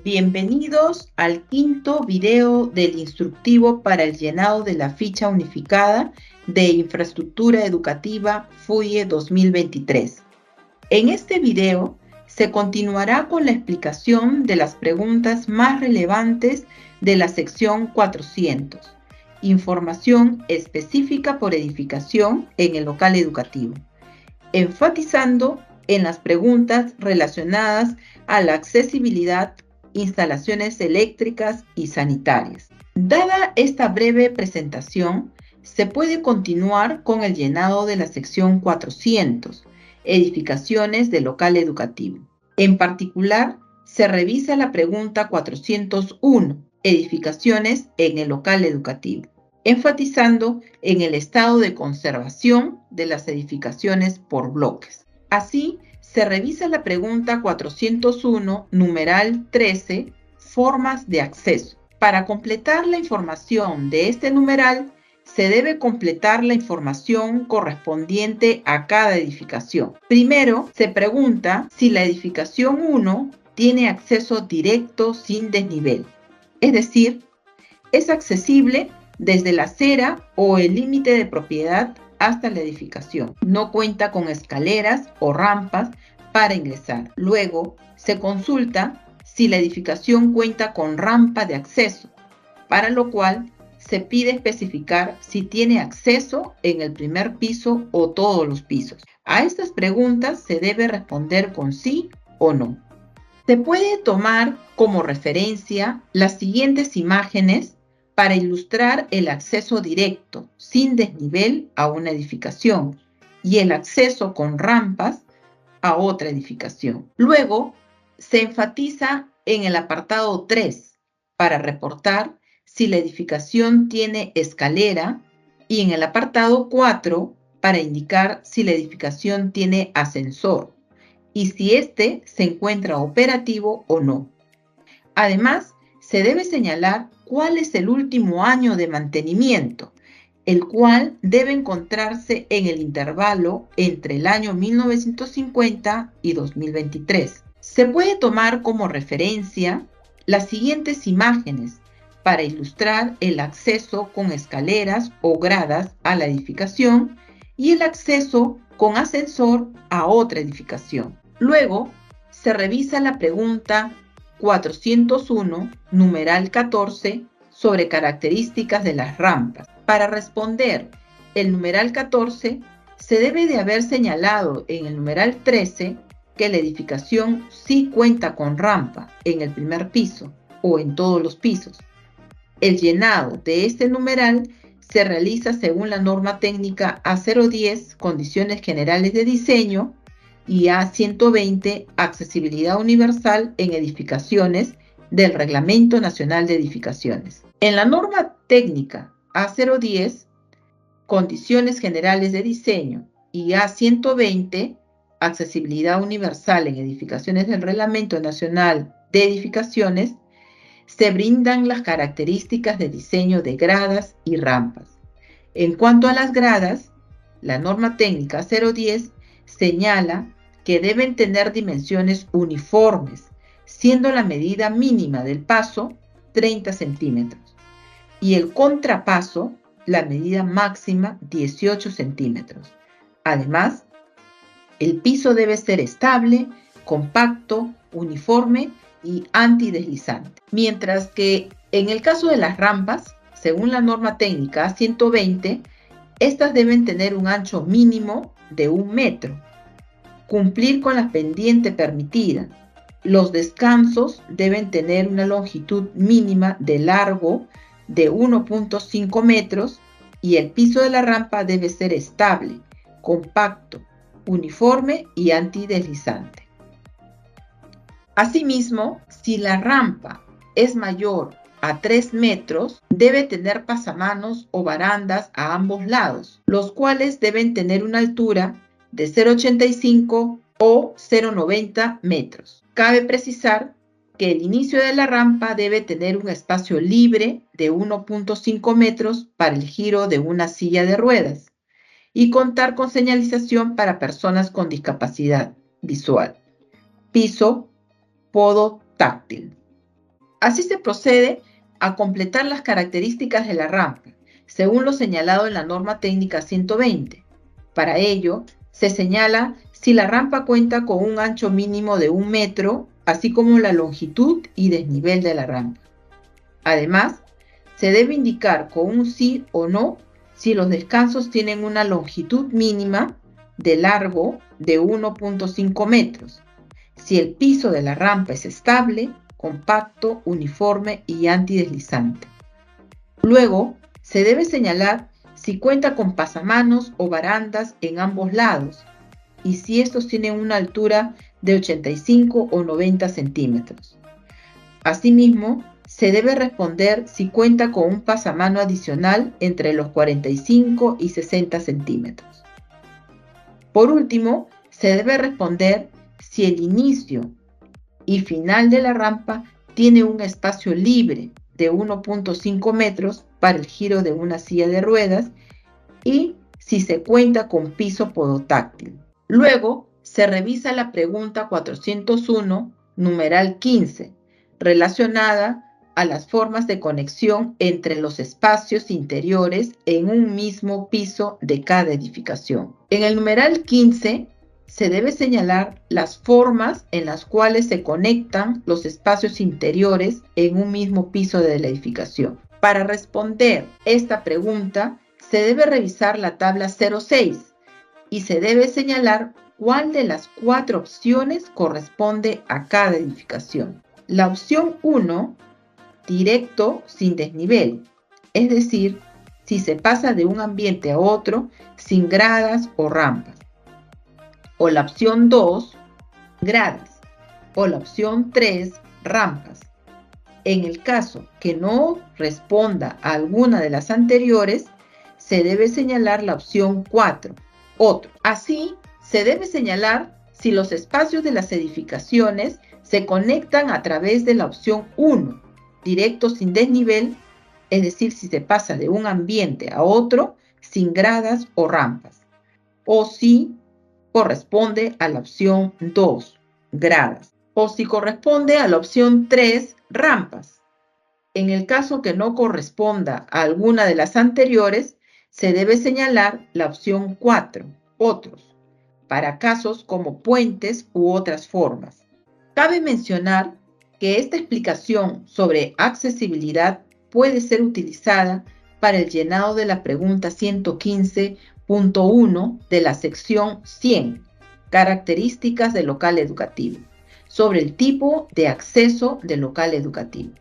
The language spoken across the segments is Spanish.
Bienvenidos al quinto video del instructivo para el llenado de la ficha unificada de Infraestructura Educativa FUIE 2023. En este video se continuará con la explicación de las preguntas más relevantes de la sección 400, información específica por edificación en el local educativo, enfatizando en las preguntas relacionadas a la accesibilidad, instalaciones eléctricas y sanitarias. Dada esta breve presentación, se puede continuar con el llenado de la sección 400, edificaciones de local educativo. En particular, se revisa la pregunta 401, edificaciones en el local educativo, enfatizando en el estado de conservación de las edificaciones por bloques. Así, se revisa la pregunta 401, numeral 13, formas de acceso. Para completar la información de este numeral, se debe completar la información correspondiente a cada edificación. Primero, se pregunta si la edificación 1 tiene acceso directo sin desnivel, es decir, es accesible desde la acera o el límite de propiedad hasta la edificación. No cuenta con escaleras o rampas para ingresar. Luego, se consulta si la edificación cuenta con rampa de acceso, para lo cual se pide especificar si tiene acceso en el primer piso o todos los pisos. A estas preguntas se debe responder con sí o no. Se puede tomar como referencia las siguientes imágenes para ilustrar el acceso directo, sin desnivel, a una edificación y el acceso con rampas a otra edificación. Luego, se enfatiza en el apartado 3 para reportar si la edificación tiene escalera y en el apartado 4 para indicar si la edificación tiene ascensor y si éste se encuentra operativo o no. Además, se debe señalar cuál es el último año de mantenimiento, el cual debe encontrarse en el intervalo entre el año 1950 y 2023. Se puede tomar como referencia las siguientes imágenes para ilustrar el acceso con escaleras o gradas a la edificación y el acceso con ascensor a otra edificación. Luego, se revisa la pregunta 401, numeral 14, sobre características de las rampas. Para responder el numeral 14, se debe de haber señalado en el numeral 13 que la edificación sí cuenta con rampa en el primer piso o en todos los pisos. El llenado de este numeral se realiza según la norma técnica A010, Condiciones Generales de Diseño, y A120, Accesibilidad Universal en Edificaciones, del Reglamento Nacional de Edificaciones. En la norma técnica A010, Condiciones Generales de Diseño, y A120, Accesibilidad Universal en Edificaciones del Reglamento Nacional de Edificaciones, se brindan las características de diseño de gradas y rampas. En cuanto a las gradas, la norma técnica 010 señala que deben tener dimensiones uniformes, siendo la medida mínima del paso 30 centímetros y el contrapaso, la medida máxima 18 centímetros. Además, el piso debe ser estable, compacto, uniforme y antideslizante. Mientras que en el caso de las rampas, según la norma técnica A120, estas deben tener un ancho mínimo de 1 metro, cumplir con la pendiente permitida. Los descansos deben tener una longitud mínima de largo de 1.5 metros y el piso de la rampa debe ser estable, compacto, uniforme y antideslizante. Asimismo, si la rampa es mayor a 3 metros, debe tener pasamanos o barandas a ambos lados, los cuales deben tener una altura de 0,85 o 0,90 metros. Cabe precisar que el inicio de la rampa debe tener un espacio libre de 1.5 metros para el giro de una silla de ruedas y contar con señalización para personas con discapacidad visual. Piso podo táctil. Así se procede a completar las características de la rampa, según lo señalado en la norma técnica 120. Para ello, se señala si la rampa cuenta con un ancho mínimo de 1 metro, así como la longitud y desnivel de la rampa. Además, se debe indicar con un sí o no si los descansos tienen una longitud mínima de largo de 1.5 metros, si el piso de la rampa es estable, compacto, uniforme y antideslizante. Luego, se debe señalar si cuenta con pasamanos o barandas en ambos lados y si estos tienen una altura de 85 o 90 centímetros. Asimismo, se debe responder si cuenta con un pasamano adicional entre los 45 y 60 centímetros. Por último, se debe responder si el inicio y final de la rampa tiene un espacio libre de 1.5 metros para el giro de una silla de ruedas y si se cuenta con piso podotáctil. Luego, se revisa la pregunta 401, numeral 15, relacionada a las formas de conexión entre los espacios interiores en un mismo piso de cada edificación. En el numeral 15 se debe señalar las formas en las cuales se conectan los espacios interiores en un mismo piso de la edificación. Para responder esta pregunta, se debe revisar la tabla 06 y se debe señalar cuál de las 4 opciones corresponde a cada edificación. La opción 1, directo sin desnivel, es decir, si se pasa de un ambiente a otro sin gradas o rampas. O la opción 2, gradas. O la opción 3, rampas. En el caso que no responda a alguna de las anteriores, se debe señalar la opción 4, otro. Así, se debe señalar si los espacios de las edificaciones se conectan a través de la opción 1, directo sin desnivel, es decir, si se pasa de un ambiente a otro sin gradas o rampas, o si corresponde a la opción 2, gradas, o si corresponde a la opción 3, rampas. En el caso que no corresponda a alguna de las anteriores, se debe señalar la opción 4, otros, para casos como puentes u otras formas. Cabe mencionar que esta explicación sobre accesibilidad puede ser utilizada para el llenado de la pregunta 115.1 de la sección 100, características del local educativo, sobre el tipo de acceso del local educativo.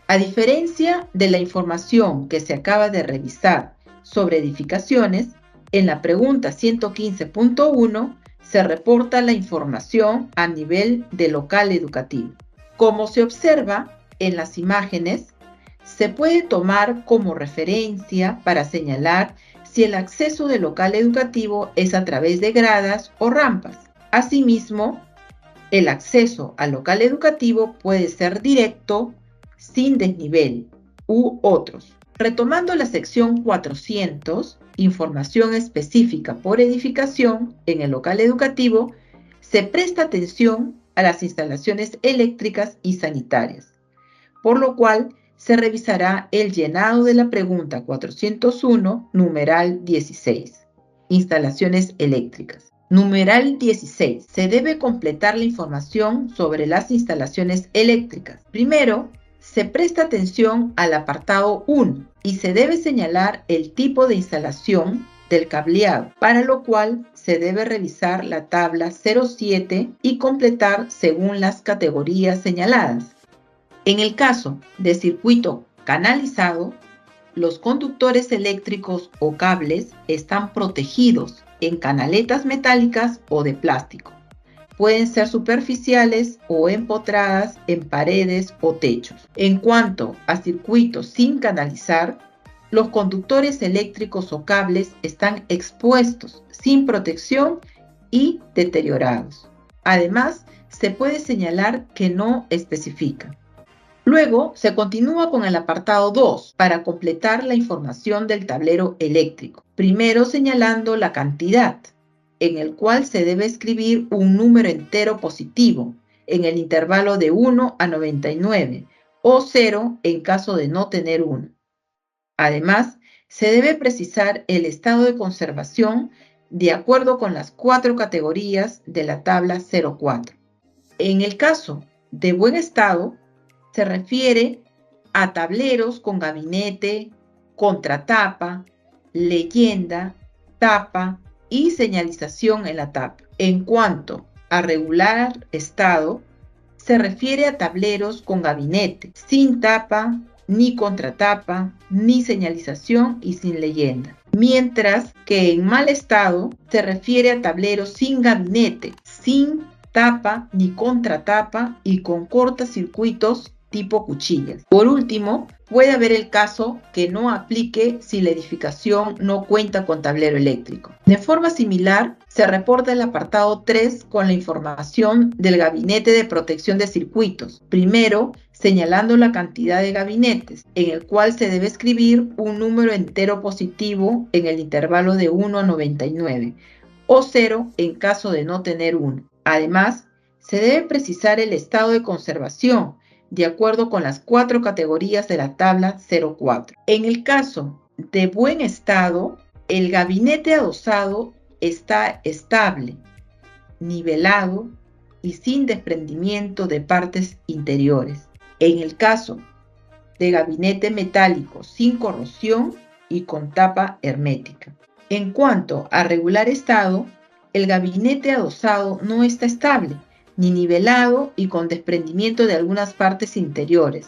A diferencia de la información que se acaba de revisar sobre edificaciones, en la pregunta 115.1 se reporta la información a nivel de local educativo. Como se observa en las imágenes, se puede tomar como referencia para señalar si el acceso del local educativo es a través de gradas o rampas. Asimismo, el acceso al local educativo puede ser directo, sin desnivel u otros. Retomando la sección 400, información específica por edificación en el local educativo, se presta atención a las instalaciones eléctricas y sanitarias, por lo cual se revisará el llenado de la pregunta 401, numeral 16, instalaciones eléctricas. Numeral 16. Se debe completar la información sobre las instalaciones eléctricas. Primero, se presta atención al apartado 1 y se debe señalar el tipo de instalación del cableado, para lo cual se debe revisar la tabla 07 y completar según las categorías señaladas. En el caso de circuito canalizado, los conductores eléctricos o cables están protegidos en canaletas metálicas o de plástico. Pueden ser superficiales o empotradas en paredes o techos. En cuanto a circuitos sin canalizar, los conductores eléctricos o cables están expuestos, sin protección y deteriorados. Además, se puede señalar que no especifica. Luego, se continúa con el apartado 2 para completar la información del tablero eléctrico. Primero señalando la cantidad, en el cual se debe escribir un número entero positivo en el intervalo de 1 a 99 o 0 en caso de no tener uno. Además, se debe precisar el estado de conservación de acuerdo con las 4 categorías de la tabla 04. En el caso de buen estado, se refiere a tableros con gabinete, contratapa, leyenda, tapa y señalización en la tapa. En cuanto a regular estado, se refiere a tableros con gabinete, sin tapa, ni contratapa, ni señalización y sin leyenda. Mientras que en mal estado se refiere a tableros sin gabinete, sin tapa ni contratapa y con cortacircuitos tipo cuchillas. Por último, puede haber el caso que no aplique si la edificación no cuenta con tablero eléctrico. De forma similar, se reporta el apartado 3 con la información del gabinete de protección de circuitos. Primero, señalando la cantidad de gabinetes, en el cual se debe escribir un número entero positivo en el intervalo de 1 a 99, o 0 en caso de no tener uno. Además, se debe precisar el estado de conservación, de acuerdo con las 4 categorías de la tabla 04. En el caso de buen estado, el gabinete adosado está estable, nivelado y sin desprendimiento de partes interiores. En el caso de gabinete metálico sin corrosión y con tapa hermética. En cuanto a regular estado, el gabinete adosado no está estable, ni nivelado y con desprendimiento de algunas partes interiores.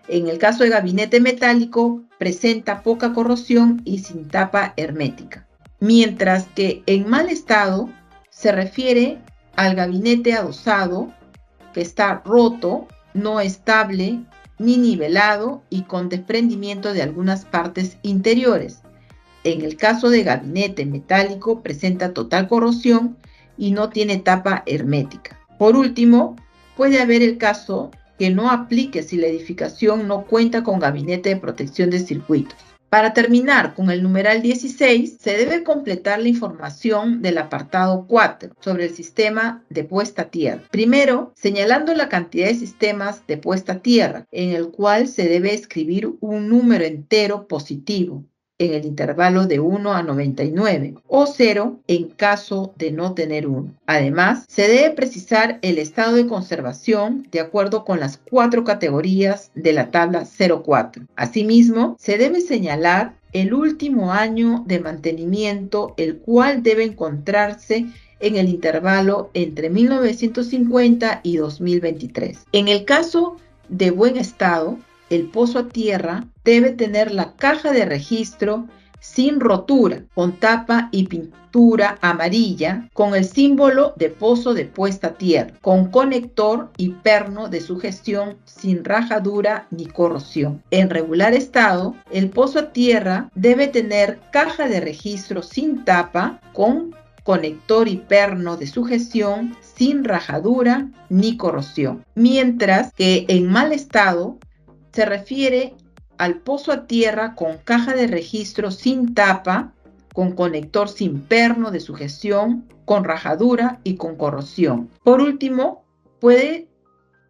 En el caso de gabinete metálico, presenta poca corrosión y sin tapa hermética. Mientras que en mal estado se refiere al gabinete adosado que está roto, no estable, ni nivelado y con desprendimiento de algunas partes interiores. En el caso de gabinete metálico, presenta total corrosión y no tiene tapa hermética. Por último, puede haber el caso que no aplique si la edificación no cuenta con gabinete de protección de circuitos. Para terminar con el numeral 16, se debe completar la información del apartado 4 sobre el sistema de puesta a tierra. Primero, señalando la cantidad de sistemas de puesta a tierra, en el cual se debe escribir un número entero positivo en el intervalo de 1 a 99 o 0 en caso de no tener uno. Además, se debe precisar el estado de conservación de acuerdo con las 4 categorías de la tabla 04. Asimismo, se debe señalar el último año de mantenimiento, el cual debe encontrarse en el intervalo entre 1950 y 2023. En el caso de buen estado, el pozo a tierra debe tener la caja de registro sin rotura, con tapa y pintura amarilla, con el símbolo de pozo de puesta a tierra, con conector y perno de sugestión sin rajadura ni corrosión. En regular estado, el pozo a tierra debe tener caja de registro sin tapa, con conector y perno de sugestión sin rajadura ni corrosión. Mientras que en mal estado, se refiere al pozo a tierra con caja de registro sin tapa, con conector sin perno de sugestión, con rajadura y con corrosión. Por último, puede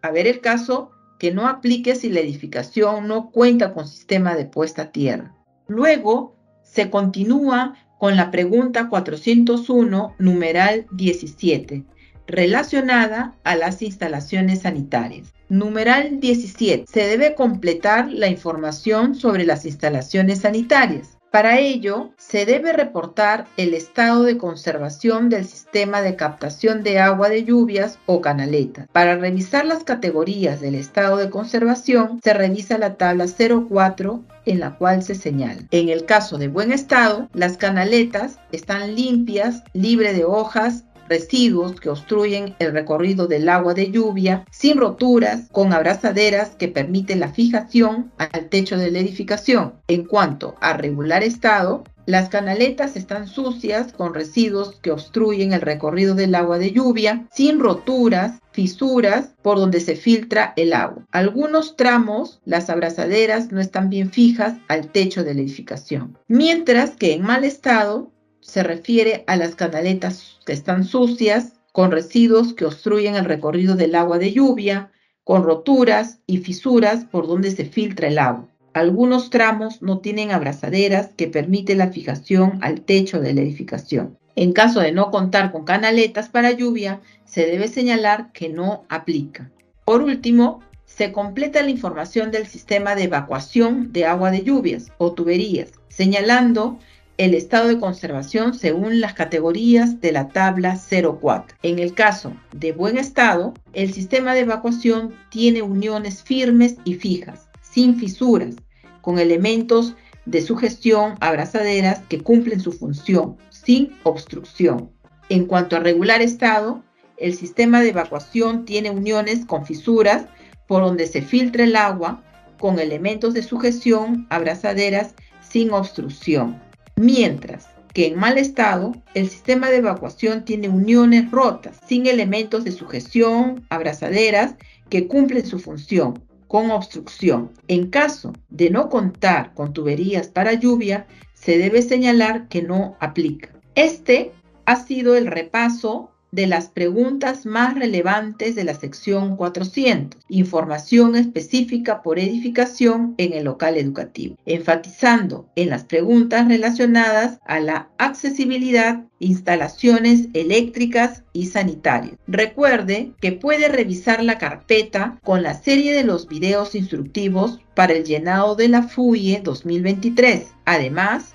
haber el caso que no aplique si la edificación no cuenta con sistema de puesta a tierra. Luego, se continúa con la pregunta 401, numeral 17, relacionada a las instalaciones sanitarias. Numeral 17. Se debe completar la información sobre las instalaciones sanitarias. Para ello, se debe reportar el estado de conservación del sistema de captación de agua de lluvias o canaletas. Para revisar las categorías del estado de conservación, se revisa la tabla 04 en la cual se señala. En el caso de buen estado, las canaletas están limpias, libre de hojas, residuos que obstruyen el recorrido del agua de lluvia, sin roturas, con abrazaderas que permiten la fijación al techo de la edificación. En cuanto a regular estado, las canaletas están sucias, con residuos que obstruyen el recorrido del agua de lluvia, sin roturas, fisuras por donde se filtra el agua. Algunos tramos, las abrazaderas no están bien fijas al techo de la edificación. Mientras que en mal estado, se refiere a las canaletas que están sucias, con residuos que obstruyen el recorrido del agua de lluvia, con roturas y fisuras por donde se filtra el agua. Algunos tramos no tienen abrazaderas que permiten la fijación al techo de la edificación. En caso de no contar con canaletas para lluvia, se debe señalar que no aplica. Por último, se completa la información del sistema de evacuación de agua de lluvias o tuberías, señalando el estado de conservación según las categorías de la tabla 04. En el caso de buen estado, el sistema de evacuación tiene uniones firmes y fijas, sin fisuras, con elementos de sugestión, abrazaderas que cumplen su función, sin obstrucción. En cuanto a regular estado, el sistema de evacuación tiene uniones con fisuras por donde se filtra el agua, con elementos de sujeción, abrazaderas, sin obstrucción. Mientras que en mal estado, el sistema de evacuación tiene uniones rotas, sin elementos de sujeción, abrazaderas, que cumplen su función, con obstrucción. En caso de no contar con tuberías para lluvia, se debe señalar que no aplica. Este ha sido el repaso de las preguntas más relevantes de la sección 400, información específica por edificación en el local educativo, enfatizando en las preguntas relacionadas a la accesibilidad, instalaciones eléctricas y sanitarias. Recuerde que puede revisar la carpeta con la serie de los videos instructivos para el llenado de la FUIE 2023. Además,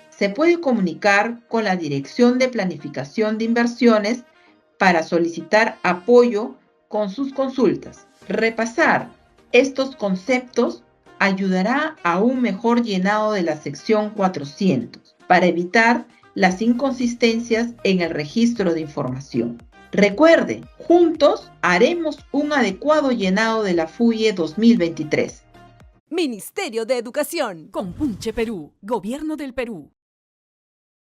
se puede comunicar con la Dirección de Planificación de Inversiones para solicitar apoyo con sus consultas. Repasar estos conceptos ayudará a un mejor llenado de la sección 400 para evitar las inconsistencias en el registro de información. Recuerde, juntos haremos un adecuado llenado de la FUIE 2023. Ministerio de Educación. Compunche Perú. Gobierno del Perú.